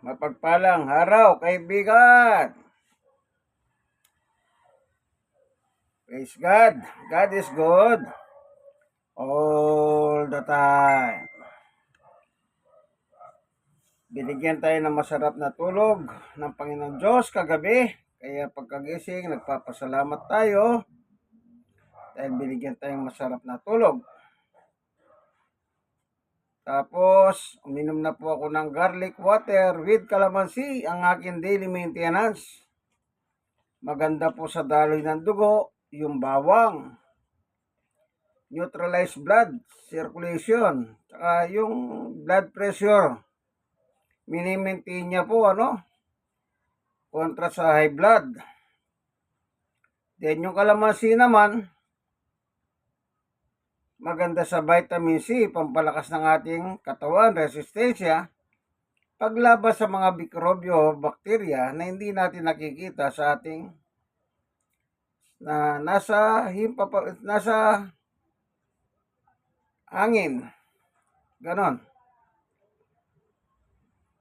Mapagpalang araw, kaibigan. Praise God. God is good all the time. Binigyan tayo ng masarap na tulog ng Panginoon Diyos kagabi. Kaya pagkagising, nagpapasalamat tayo dahil binigyan tayong masarap na tulog. Tapos, uminom na po ako ng garlic water with calamansi, ang aking daily maintenance. Maganda po sa daloy ng dugo, yung bawang. Neutralize blood circulation, saka yung blood pressure. Mini-maintain niya po, kontra sa high blood. Then yung kalamansi naman, maganda sa vitamin C, pampalakas ng ating katawan, resistensya, paglabas sa mga mikrobyo, bakterya na hindi natin nakikita sa ating nasa hangin. Ganon.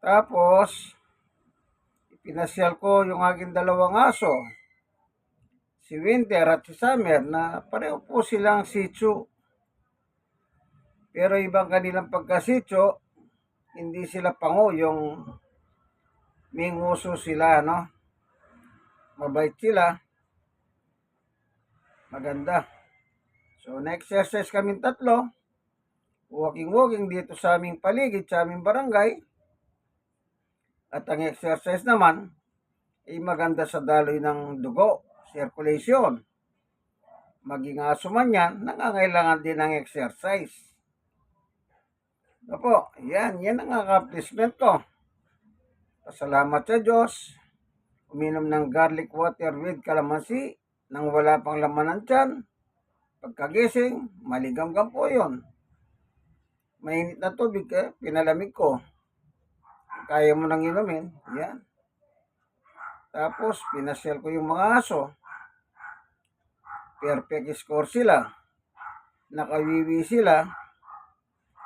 Tapos, pinasyal ko yung aking dalawang aso, si Winter at si Summer, na pareho po silang Shih Tzu. Pero ibang kanilang pagka-Shih hindi sila pango, yung may nguso sila, Mabait sila. Maganda. So, na-exercise kaming tatlo. Walking dito sa aming paligid, sa aming barangay. At ang exercise naman ay maganda sa daloy ng dugo, circulation. Maging aso man yan, nangangailangan din ng exercise. Opo, yan ang accomplishment ko. Pasalamat sa Diyos. Uminom ng garlic water with calamansi nang wala pang laman ng tiyan. Pagkagising, maligamgam po yun. Mainit na tubig, pinalamig ko. Kaya mo nang inumin, yan. Tapos, pinasyal ko yung mga aso. Perfect score sila. Nakawiwi sila.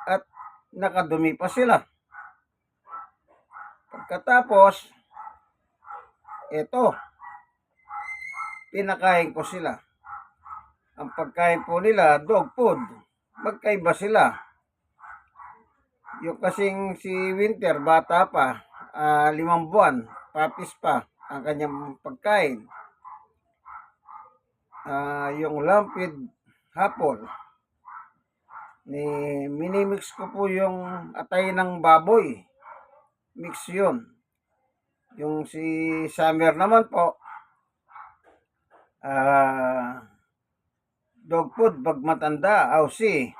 At nakadumi pa sila. Pagkatapos, pinakain ko sila. Ang pagkain po nila, dog food. Magkaiba sila. Yung kasing si Winter, bata pa, 5 buwan, papis pa ang kanyang pagkain. Yung lumped hapon, minimix ko po yung atay ng baboy. Mix yun. Yung si Summer naman po, dog food, pag matanda, aussie.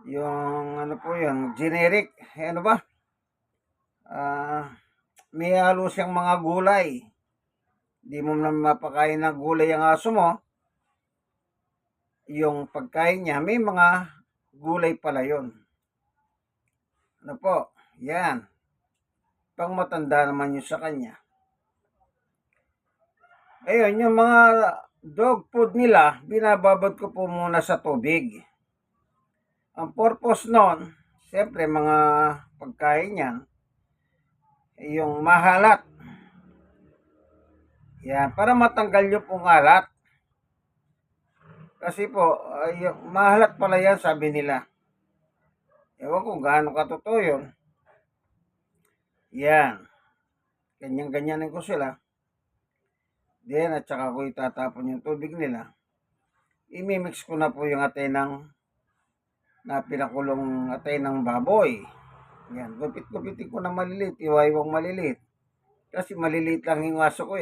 Yung generic, may halo siyang mga gulay. Di mo na mapakain ng gulay ang aso mo. Yung pagkain niya, may mga gulay pala yun. Yan. Pang matanda naman yun sa kanya. Ayun, yung mga dog food nila, binababad ko po muna sa tubig. Ang purpose nun, siyempre mga pagkain yan, yung mahalat. Yan, para matanggal nyo pong alat. Kasi po, yung mahalat pala yan, sabi nila. Ewan ko gaano katotoo yun. Yan. Ganyan-ganyanin ko sila. Then, at saka ko itatapon yung tubig nila. Imimix ko na po yung atay na pinakulong atay ng baboy. Yan, gupit-gupitin ko na maliliit, iwaywang maliliit. Kasi maliliit lang yung aso ko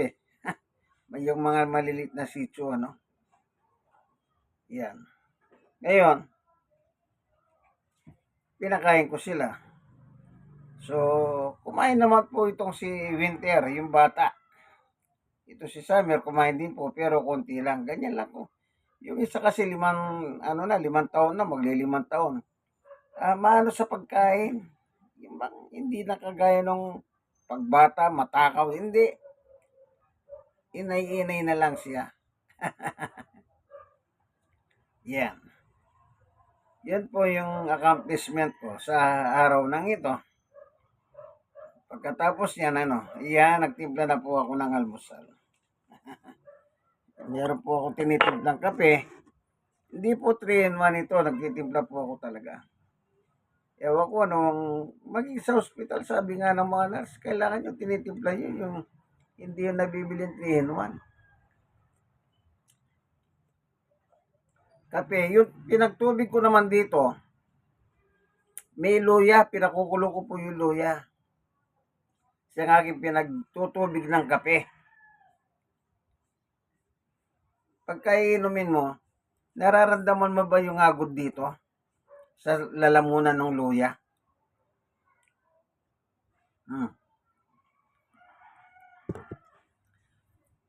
May yung mga maliliit na Shih Tzu, Yan. Ngayon, pinakain ko sila. So, kumain naman po itong si Winter, yung bata. Ito si Summer, kumain din po, pero konti lang. Ganyan lang po. Yung isa kasi 5 taon na, magli-5 taon. Maano sa pagkain. Yung hindi nakagaya nung pagbata, matakaw. Hindi. Inay-inay na lang siya. Yan. Yan po yung accomplishment ko sa araw ng ito. Pagkatapos niyan, nagtimpla na po ako ng almusal. Meron po ako tinitimplang kape. Hindi po 3-in-1 ito, nagtitimpla po ako talaga. Ewan ko nung maging sa hospital, sabi nga ng mga nurse, kailangan yung tinitimpla nyo, yung hindi yung nabibili 3-in-1. Kape, yung pinagtubig ko naman dito, may luya, pinakukulo ko po yung luya. Siya nga aking pinagtutubig ng kape. Pagka inumin mo, nararamdaman mo ba yung agod dito? Sa lalamunan ng luya?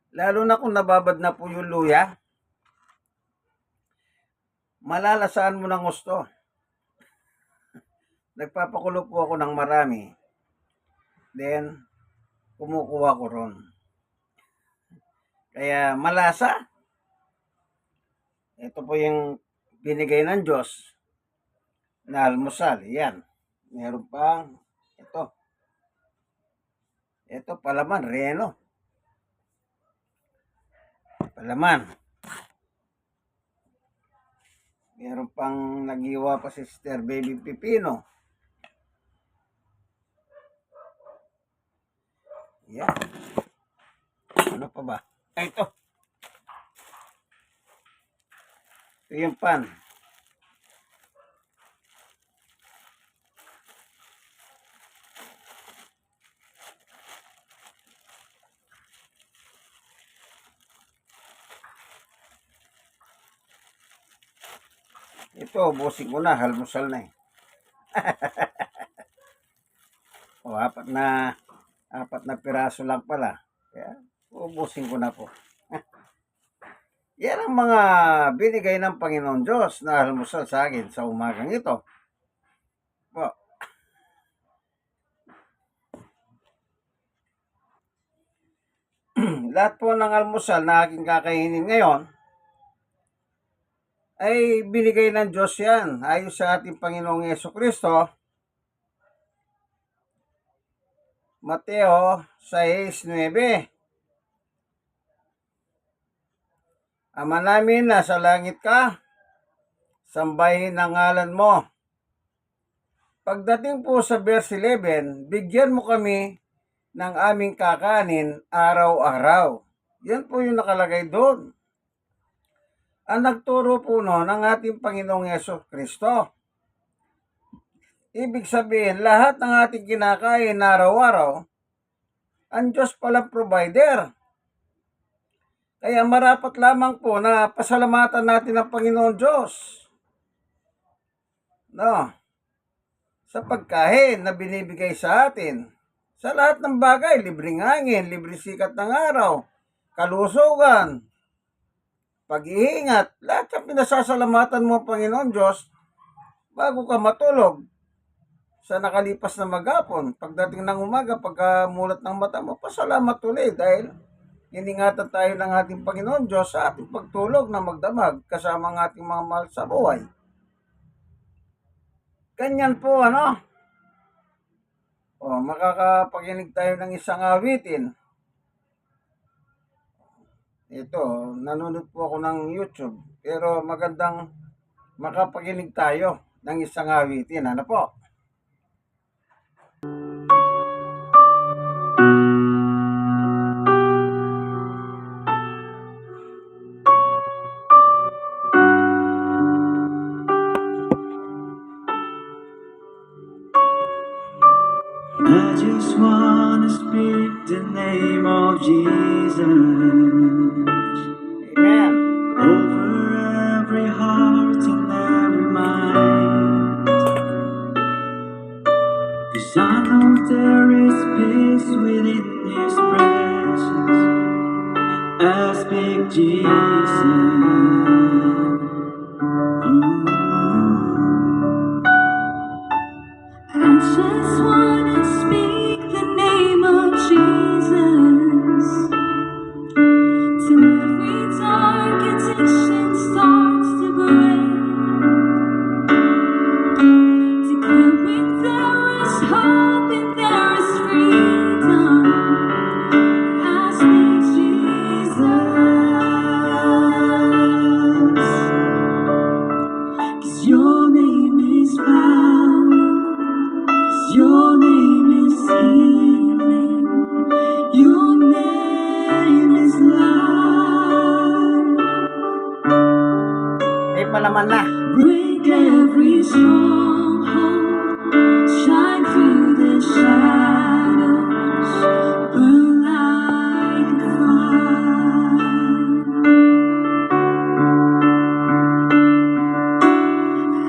Lalo na kung nababad na po yung luya, malalasaan mo ng gusto. Nagpapakulo po ako ng marami. Then, kumukuha ko ron. Kaya malasa. Ito po yung binigay ng Diyos na almusal. Yan. Meron pang ito. Ito palaman, reno. Palaman. Meron pang nagiwa pa si Sister Baby Pipino. Yan. Ano pa ba? Ay, ito. Ito yung pan. Ito, busing ko na. Almusal na eh. O, apat na piraso lang pala. Kaya, ubusin ko na po. Yan ang mga binigay ng Panginoon Diyos na almusal sa akin sa umagang ito. Po. Lahat po ng almusal na aking kakainin ngayon ay binigay ng Diyos yan. Ayon sa ating Panginoong Jesucristo, Mateo 6:9. Ama namin, nasa langit ka, sambahin ang ngalan mo. Pagdating po sa verse 11, bigyan mo kami ng aming kakanin araw-araw. Yan po yung nakalagay doon. Ang nagturo po noon ng ating Panginoong Jesucristo. Ibig sabihin, lahat ng ating kinakain araw-araw, ang Diyos palang provider. Kaya marapat lamang po na pasalamatan natin ang Panginoon Diyos. No? Sa pagkain na binibigay sa atin. Sa lahat ng bagay, libreng hangin, libreng sikat ng araw, kalusugan, pag-iingat, lahat ng pinasasalamatan mo ang Panginoon Diyos bago ka matulog sa nakalipas na maghapon. Pagdating ng umaga, pagkamulat ng mata mo, pasalamat ulit dahil iningatan tayo ng ating Panginoon Diyos sa ating pagtulog na magdamag kasama ang ating mga mahal sa buhay. Ganyan po, makakapakinig tayo ng isang awitin. Ito, nanonood po ako ng YouTube, pero magandang makapakinig tayo ng isang awitin. Ano po? I just wanna speak the name of Jesus Amen. over every heart and every mind. 'Cause I know there is peace within His presence. I speak Jesus. I just wanna speak the name of Jesus till every dark addiction starts to break. Declaring there is hope and there is freedom. naman na. Break every stronghold, shine through the shadows, burn like a fire.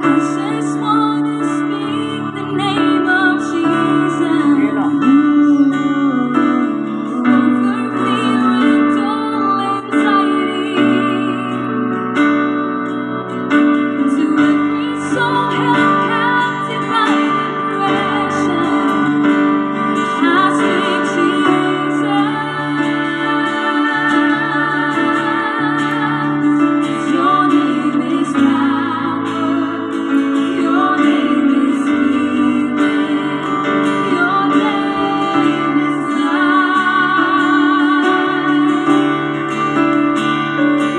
I just wanna speak the name of Jesus. Over fear and all anxiety. To every soul held captive by depression, I speak Jesus. Your name is power. Your name is healing. Your name is life.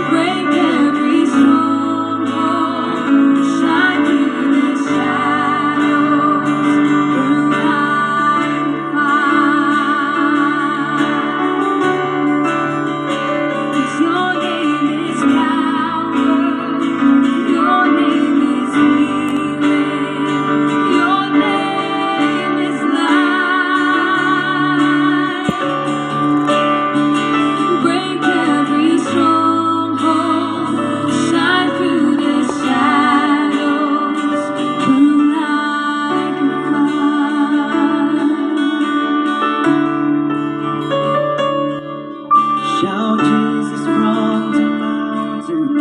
Break every stronghold, shine through the shadows, burn like fire. 'Cause your name is power, your name is healing, your name is life. Break every stronghold, shine through the shadows, burn like a fire. Shout Jesus from the mountain,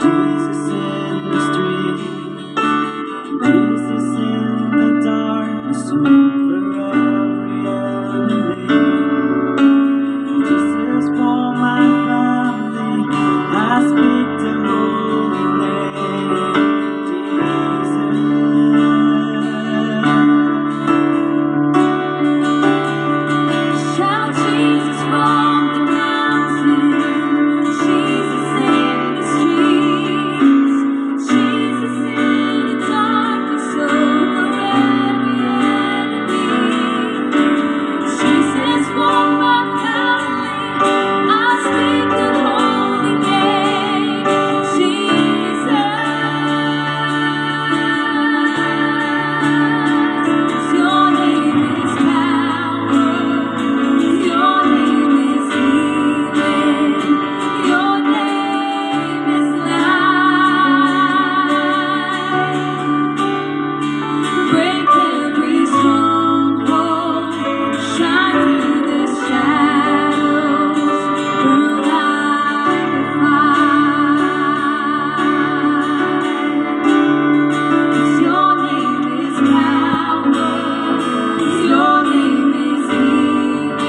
Jesus in the street, Jesus in the darkness over every enemy. Jesus for my family, I speak the holy name, Jesus. Shout Jesus from the mountain, Jesus in the streets, Jesus in the darkness over every enemy. Jesus for my family, I speak the holy name, Jesus. Your name is power, your name is healing, your name is life. Break every stronghold, shine through the shadows, burn like a fire. 'Cause your name is power, your name is healing,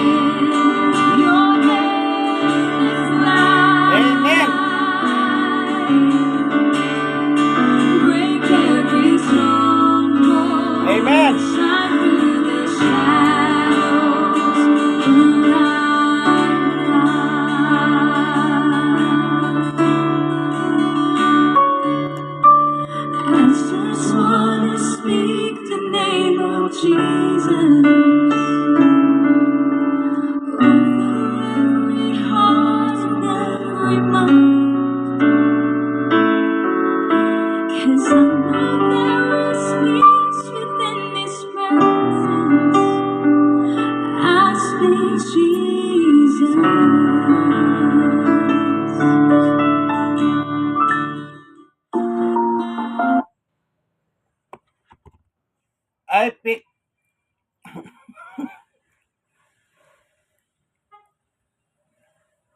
your name is Amen. life. Break every stronghold, Amen. shine through the shadows, burn like fire. I just wanna speak the name of Jesus over every heart and every mind. 'Cause I know there is peace within this presence. I speak Jesus.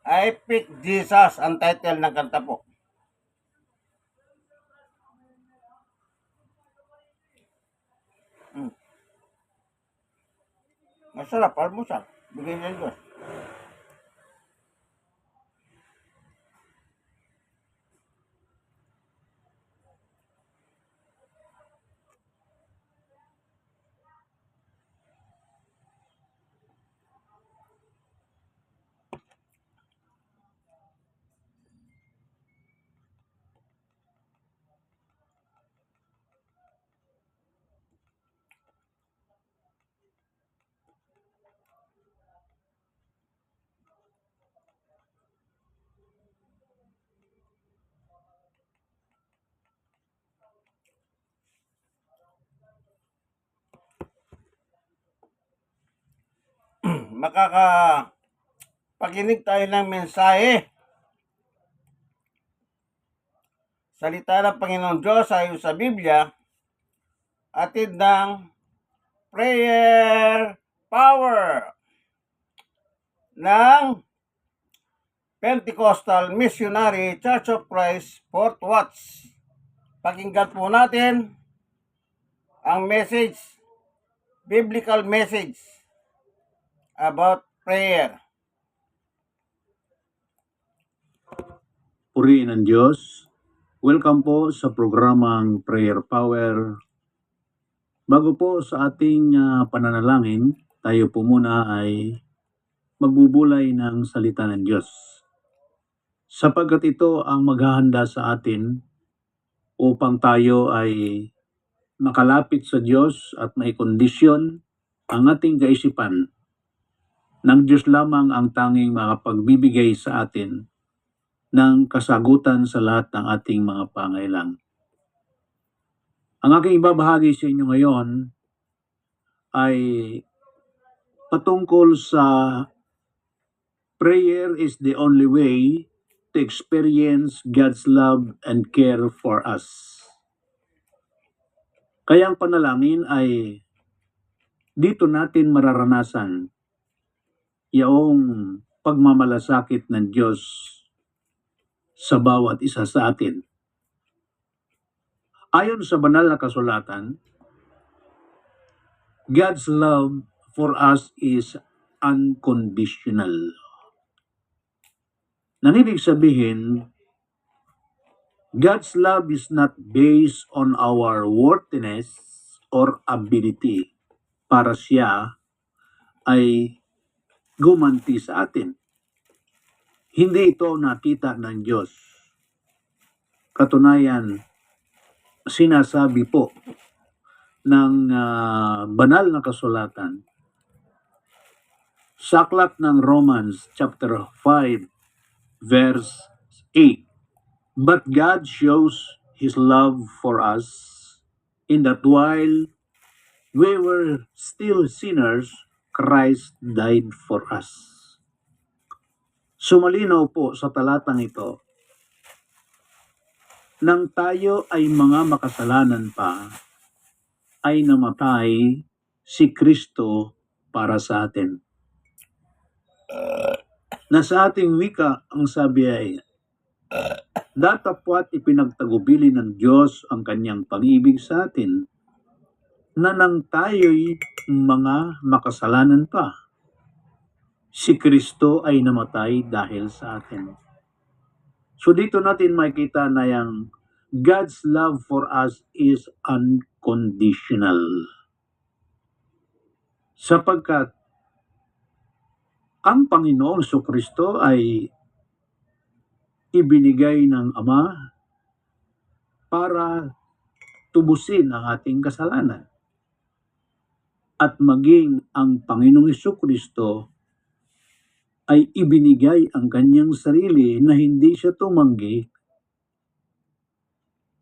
I pick Jesus ang title ng kanta po. Masarap, almusal. Bigay ng Diyos. makakapakinig tayo ng mensahe. Salita ng Panginoong Diyos ayon sa Biblia, atid ng prayer power ng Pentecostal Missionary Church of Christ, Fort Watts. Pakinggan po natin ang message, biblical message about prayer. Purihin ng Diyos. Welcome po sa programang Prayer Power. Bago po sa ating pananalangin, tayo po muna ay magbubulay ng salita ng Diyos. Sapagkat ito ang maghahanda sa atin upang tayo ay makalapit sa Diyos at maikondisyon ang ating kaisipan. Ng Diyos lamang ang tanging makapagbibigay sa atin ng kasagutan sa lahat ng ating mga pangailangan. Ang aking ibabahagi sa inyo ngayon ay patungkol sa prayer is the only way to experience God's love and care for us. Kaya ang panalangin ay dito natin mararanasan yung pagmamalasakit ng Diyos sa bawat isa sa atin. Ayon sa banal na kasulatan, God's love for us is unconditional. Nang ibig sabihin, God's love is not based on our worthiness or ability para siya ay gumanti sa atin. Hindi ito nakita ng Diyos. Katunayan, sinasabi po ng banal na kasulatan sa aklat ng Romans chapter 5 verse 8. But God shows His love for us in that while we were still sinners, Christ died for us. Sumalinaw po sa talatang ito, nang tayo ay mga makasalanan pa, ay namatay si Kristo para sa atin. Na sa ating wika, ang sabi ay, datapwat ipinagtagubili ng Diyos ang kanyang pag-ibig sa atin, na nang tayo'y mga makasalanan pa, si Kristo ay namatay dahil sa atin. So dito natin makikita na yung God's love for us is unconditional. Sapagkat ang Panginoong Kristo ay ibinigay ng Ama para tubusin ang ating kasalanan. At maging ang Panginoong Kristo ay ibinigay ang kanyang sarili na hindi siya tumanggi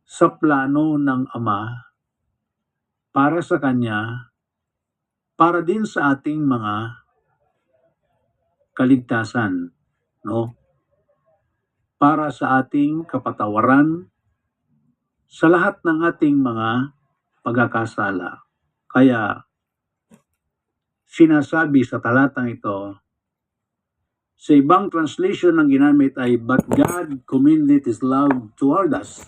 sa plano ng Ama para sa kanya, para din sa ating mga kaligtasan, no? Para sa ating kapatawaran sa lahat ng ating mga pagkakasala. Kaya sinasabi sa talatang ito, sa ibang translation ng ginamit ay, but God commended His love toward us,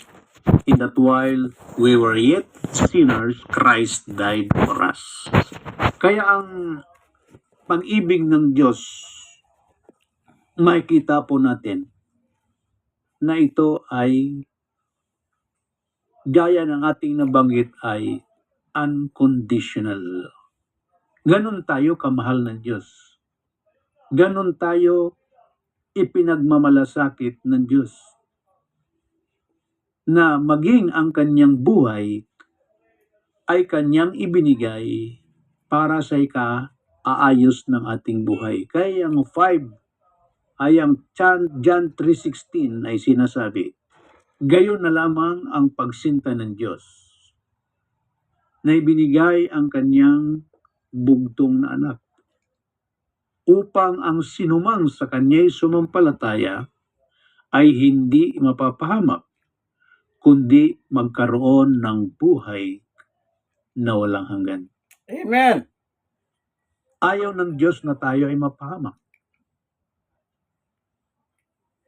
in that while we were yet sinners, Christ died for us. Kaya ang pag-ibig ng Diyos, makikita po natin na ito ay gaya ng ating nabanggit ay unconditional. Ganon tayo kamahal ng Diyos. Ganon tayo ipinagmamalasakit ng Diyos. Na maging ang kanyang buhay ay kanyang ibinigay para sa ika-aayos ng ating buhay. Kaya ang 5 ay ang John 3:16 ay sinasabi, gayon na lamang ang pagsinta ng Diyos na ibinigay ang kanyang bugtong na anak upang ang sinumang sa kanya'y sumampalataya ay hindi mapapahamak, kundi magkaroon ng buhay na walang hanggan. Amen. Ayaw ng Diyos na tayo ay mapahamak.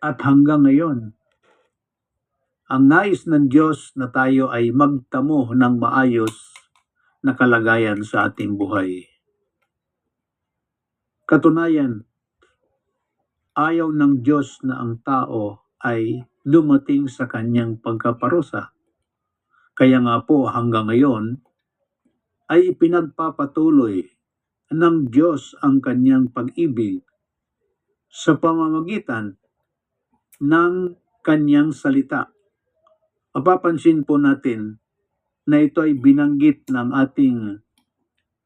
At hanggang ngayon, ang nais ng Diyos na tayo ay magtamo ng maayos na kalagayan sa ating buhay. Katunayan, ayaw ng Diyos na ang tao ay dumating sa kanyang pagkaparusa. Kaya nga po hanggang ngayon ay pinagpapatuloy ng Diyos ang kanyang pag-ibig sa pamamagitan ng kanyang salita. Mapapansin po natin na ito ay binanggit ng ating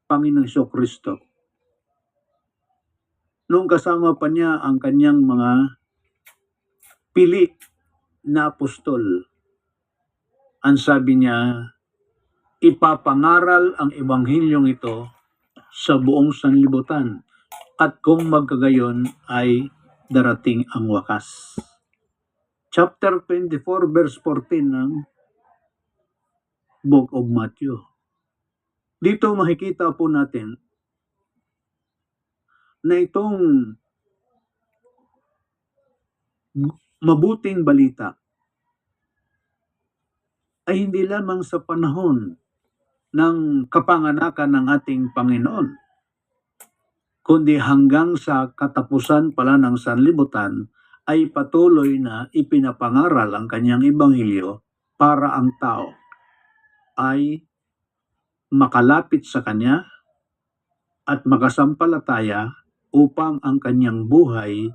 Panginoong Jesucristo. Nung kasama pa niya ang kanyang mga pili na apostol, ang sabi niya, ipapangaral ang ebanghilyong ito sa buong sanlibutan at kung magkagayon ay darating ang wakas. Chapter 24 verse 14 ng Book of Matthew. Dito makikita po natin na itong mabuting balita ay hindi lamang sa panahon ng kapanganakan ng ating Panginoon, kundi hanggang sa katapusan pala ng sanlibutan ay patuloy na ipinapangaral ang kanyang ebanghelyo para ang tao ay makalapit sa kanya at makasampalataya upang ang kanyang buhay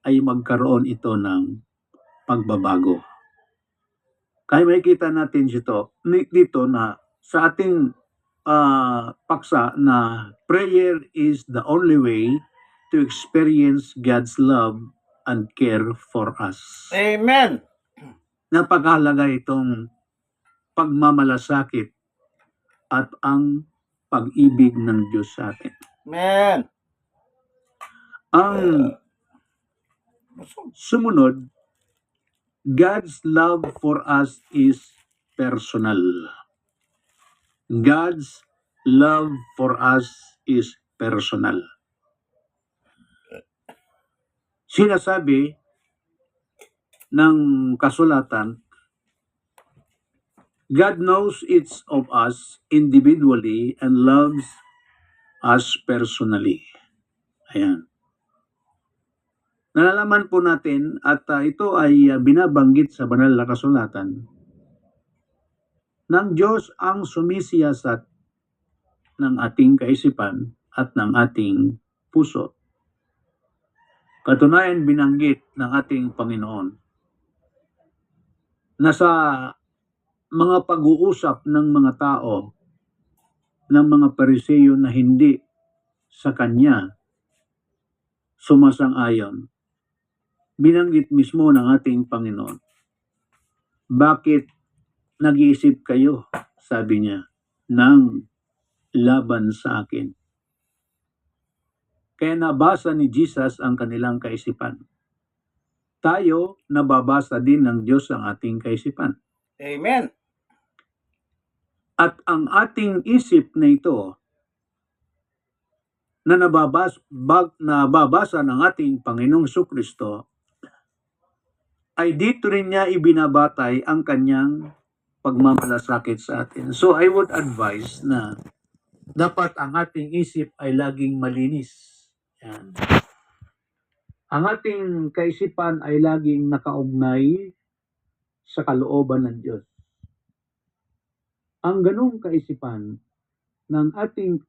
ay magkaroon ito ng pagbabago. Kaya makikita natin dito na sa ating paksa na prayer is the only way to experience God's love and care for us. Amen. Napakahalaga itong pagmamalasakit at ang pag-ibig ng Diyos sa atin. Amen. Ang sumunod, God's love for us is personal. God's love for us is personal. Sinasabi ng kasulatan, God knows each of us individually and loves us personally. Ayan. Nalalaman po natin at ito ay binabanggit sa banal na kasulatan ng Diyos ang sumisiyasat ng ating kaisipan at ng ating puso. Katunayan binanggit ng ating Panginoon na sa mga pag-uusap ng mga tao, ng mga Pariseo na hindi sa Kanya sumasang-ayon, binanggit mismo ng ating Panginoon, bakit nag-iisip kayo, sabi niya, ng laban sa akin? Kaya nabasa ni Jesus ang kanilang kaisipan. Tayo, nababasa din ng Diyos ang ating kaisipan. Amen. At ang ating isip na ito, na nababasa ng ating Panginoong Jesucristo, ay dito rin niya ibinabatay ang kanyang pagmamalasakit sa atin. So I would advise na dapat ang ating isip ay laging malinis. Yan. Ang ating kaisipan ay laging nakaugnay sa kalooban ng Diyos. Ang ganung kaisipan ng ating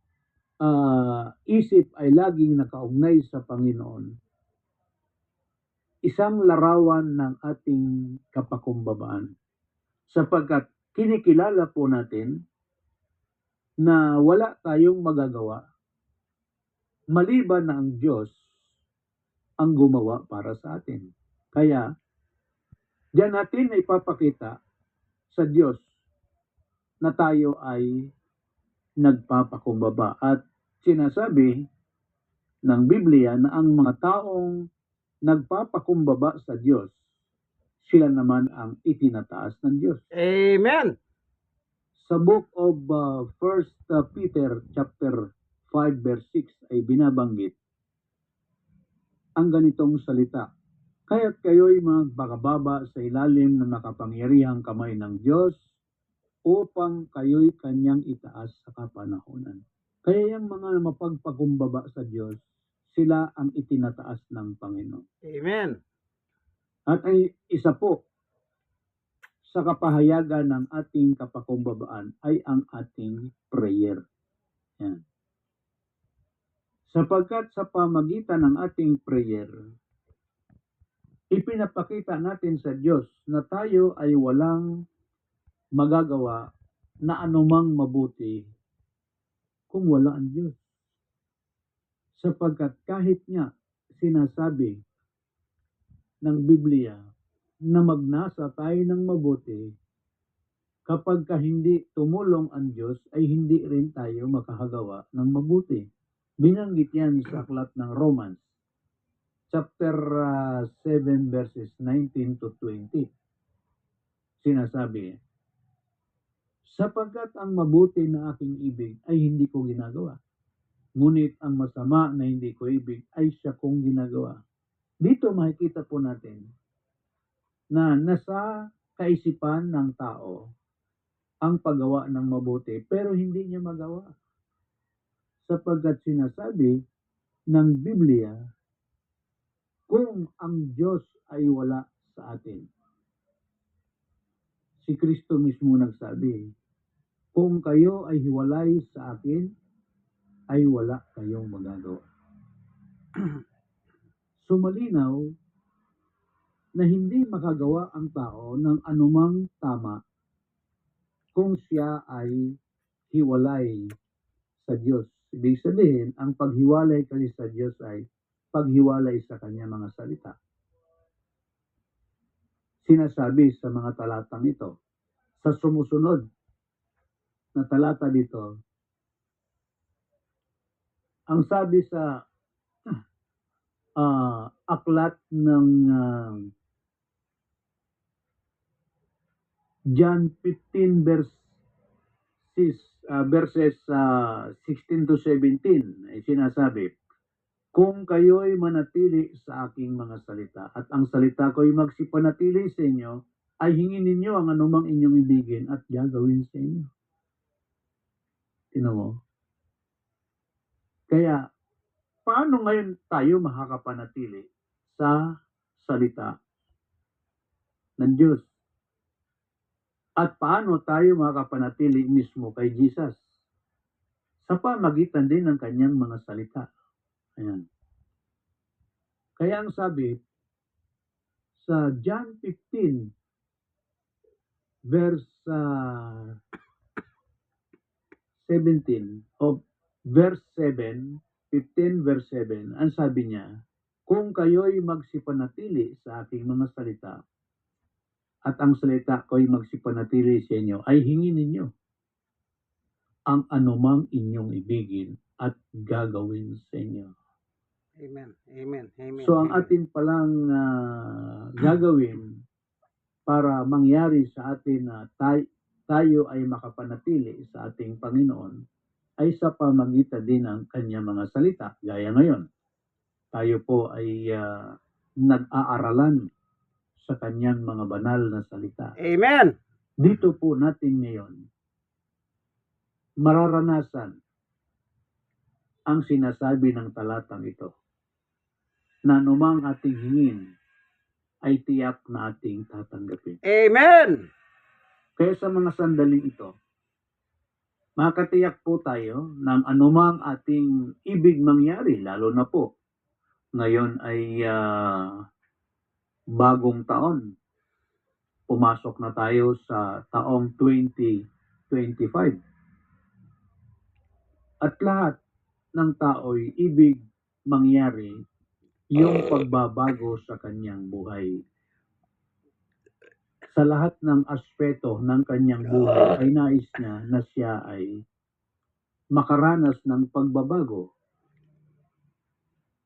isip ay laging nakaugnay sa Panginoon, isang larawan ng ating kapakumbabaan, sapagkat kinikilala po natin na wala tayong magagawa maliban na ang Diyos ang gumawa para sa atin. Kaya diyan natin ay ipapakita sa Diyos na tayo ay nagpapakumbaba at sinasabi ng Biblia na ang mga taong nagpapakumbaba sa Diyos, sila naman ang itinataas ng Diyos. Amen. Sa book of 1 Peter chapter 5 verse 6 ay binabanggit ang ganitong salita. Kaya't kayo'y magpakababa sa ilalim ng makapangyarihang kamay ng Diyos upang kayo'y kanyang itaas sa kapanahunan. Kaya yung mga mapagpakumbaba sa Diyos, sila ang itinataas ng Panginoon. Amen. At ay isa po sa kapahayagan ng ating kapakumbabaan ay ang ating prayer. Yan. Sapagkat sa pamagitan ng ating prayer, ipinapakita natin sa Diyos na tayo ay walang magagawa na anumang mabuti kung wala ang Diyos. Sapagkat kahit nga sinasabi ng Biblia na magnasa tayo ng mabuti, kapag hindi tumulong ang Diyos ay hindi rin tayo makahagawa ng mabuti. Binanggit yan sa aklat ng Romans, chapter 7 verses 19 to 20. Sinasabi, sapagkat ang mabuti na aking ibig ay hindi ko ginagawa, ngunit ang masama na hindi ko ibig ay siya kong ginagawa. Dito makikita po natin na nasa kaisipan ng tao ang paggawa ng mabuti pero hindi niya magawa. Sapagkat sinasabi ng Biblia, kung ang Diyos ay wala sa atin. Si Kristo mismo nagsabi, kung kayo ay hiwalay sa akin, ay wala kayong magagawa. Sumalinaw na hindi makagawa ang tao ng anumang tama kung siya ay hiwalay sa Diyos. Ibig sabihin, ang paghiwalay kasi sa Diyos ay paghiwalay sa kanya mga salita. Sinasabi sa mga talatang ito. Sa sumusunod na talata dito, ang sabi sa aklat ng John 15 verses 16 to 17 ay sinasabi, kung kayo'y manatili sa aking mga salita at ang salita ko'y magsipanatili sa inyo, ay hingin ninyo ang anumang inyong ibigin at gagawin sa inyo. Tingnan mo? Kaya, paano ngayon tayo makakapanatili sa salita ng Diyos? At paano tayo makakapanatili mismo kay Jesus? Sa pamagitan din ng kanyang mga salita. Ayan. Kaya ang sabi sa John 15 verse 17 of verse 7, 15 verse 7, ang sabi niya, kung kayo'y magsipanatili sa aking mga salita at ang salita ko'y magsipanatili sa inyo, ay hingin ninyo ang anumang inyong ibigin at gagawin sa inyo. Amen. Amen. Amen. So ang Amen. atin palang gagawin para mangyari sa atin na tayo ay makapanatili sa ating Panginoon ay sa pamagitan din ng kanyang mga salita. Gaya ngayon, tayo po ay nag-aaralan sa kanyang mga banal na salita. Amen. Dito po natin ngayon mararanasan ang sinasabi ng talatang ito na anumang ating hingin ay tiyak na ating tatanggapin. Amen. Kaya sa mga sandaling ito, makatiyak po tayo ng anumang ating ibig mangyari, lalo na po ngayon ay bagong taon. Pumasok na tayo sa taong 2025. At lahat ng tao'y ibig mangyari yung pagbabago sa kanyang buhay. Sa lahat ng aspeto ng kanyang buhay ay nais niya na siya ay makaranas ng pagbabago.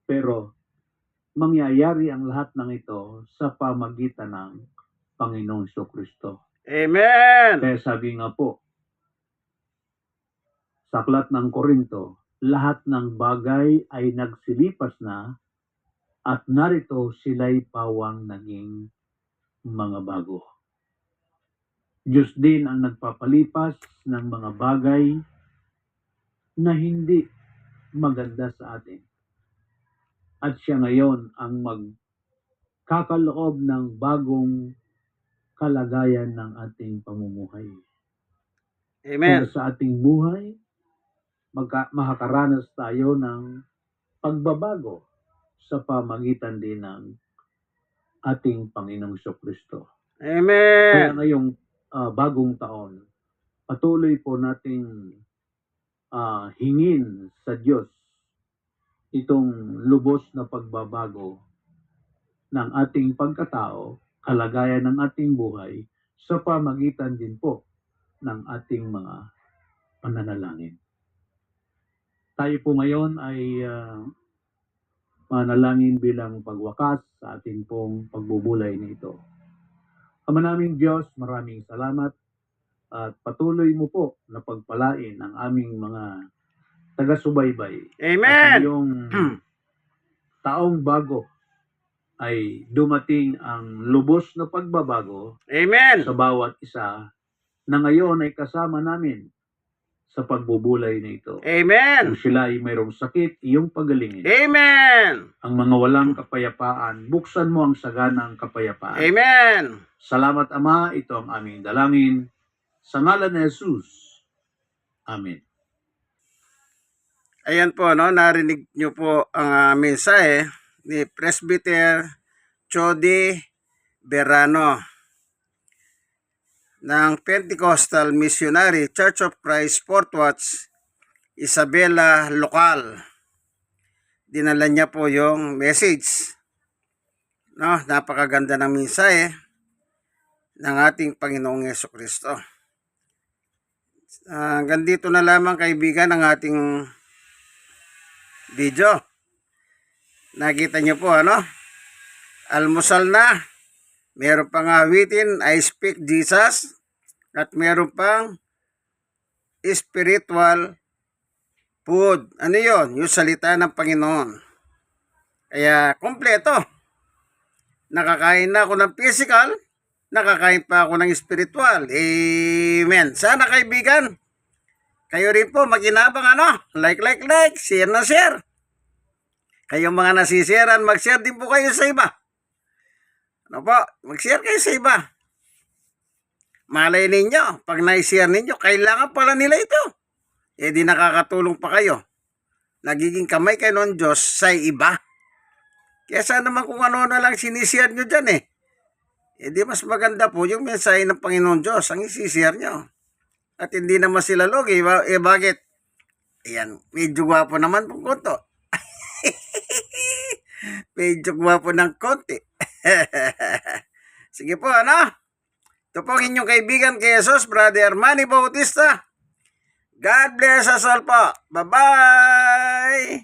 Pero mangyayari ang lahat ng ito sa pamagitan ng Panginoong Kristo. Amen. Kaya sabi nga po, sa aklat ng Korinto, lahat ng bagay ay nagsilipas na at narito sila'y pawang naging mga bago. Diyos din ang nagpapalipas ng mga bagay na hindi maganda sa atin. At siya ngayon ang magkakaloob ng bagong kalagayan ng ating pamumuhay. Amen. Kaya sa ating buhay, makakaranas tayo ng pagbabago sa pamagitan din ng ating Panginoong Kristo. Kaya Amen. ngayong bagong taon, patuloy po nating hingin sa Diyos itong lubos na pagbabago ng ating pagkatao, kalagayan ng ating buhay, sa pamagitan din po ng ating mga pananalangin. Tayo po ngayon ay manalangin bilang pagwakas sa ating pong pagbubulay nito. Ama naming Diyos, maraming salamat at patuloy mo po na pagpalain ang aming mga taga-subaybay. Amen. At ngayong taong bago ay dumating ang lubos na pagbabago Amen. sa bawat isa na ngayon ay kasama namin sa pagbubulay na ito. Amen. Kung sila ay mayroong sakit, iyong pagalingin. Amen. Ang mga walang kapayapaan, buksan mo ang saganang kapayapaan. Amen. Salamat Ama, ito ang aming dalangin. Sa ngalan ni Jesus. Amen. Ayan po, no, narinig nyo po ang mensahe ni Presbyter Chody Berano ng Pentecostal Missionary Church of Christ Fort Watts, Isabela Local. Dinala niya po yung message. No, napakaganda ng mensahe ng ating Panginoong Jesucristo. Hanggang dito na lamang kaibigan ang ating video. Nakita niyo po ano? Almusal na. Meron pang awitin, I Speak Jesus. At meron pang spiritual food. Ano yon? Yung salita ng Panginoon. Kaya kompleto. Nakakain na ako ng physical, nakakain pa ako ng spiritual. Amen. Sana kaibigan, kayo rin po maginabang ano? Like, share na share. Kayong mga nasisiran, mag-share din po kayo sa iba. Ano po? Mag-share kayo sa iba. Malay ninyo, pag na-share ninyo, kailangan pala nila ito. Eh di nakakatulong pa kayo. Nagiging kamay kayo ng Diyos sa iba. Kaya sana naman kung ano na lang sinishare nyo dyan eh. Eh di mas maganda po yung mensahe ng Panginoon Diyos ang isishare nyo. At hindi naman sila logi. Eh bakit? Ayan, medyo gwapo naman pong konto. Medyo gwapo ng konti. Sige po, ano? Ito po ang inyong kaibigan kay Jesus, Brother Manny Bautista. God bless us all po. Bye-bye!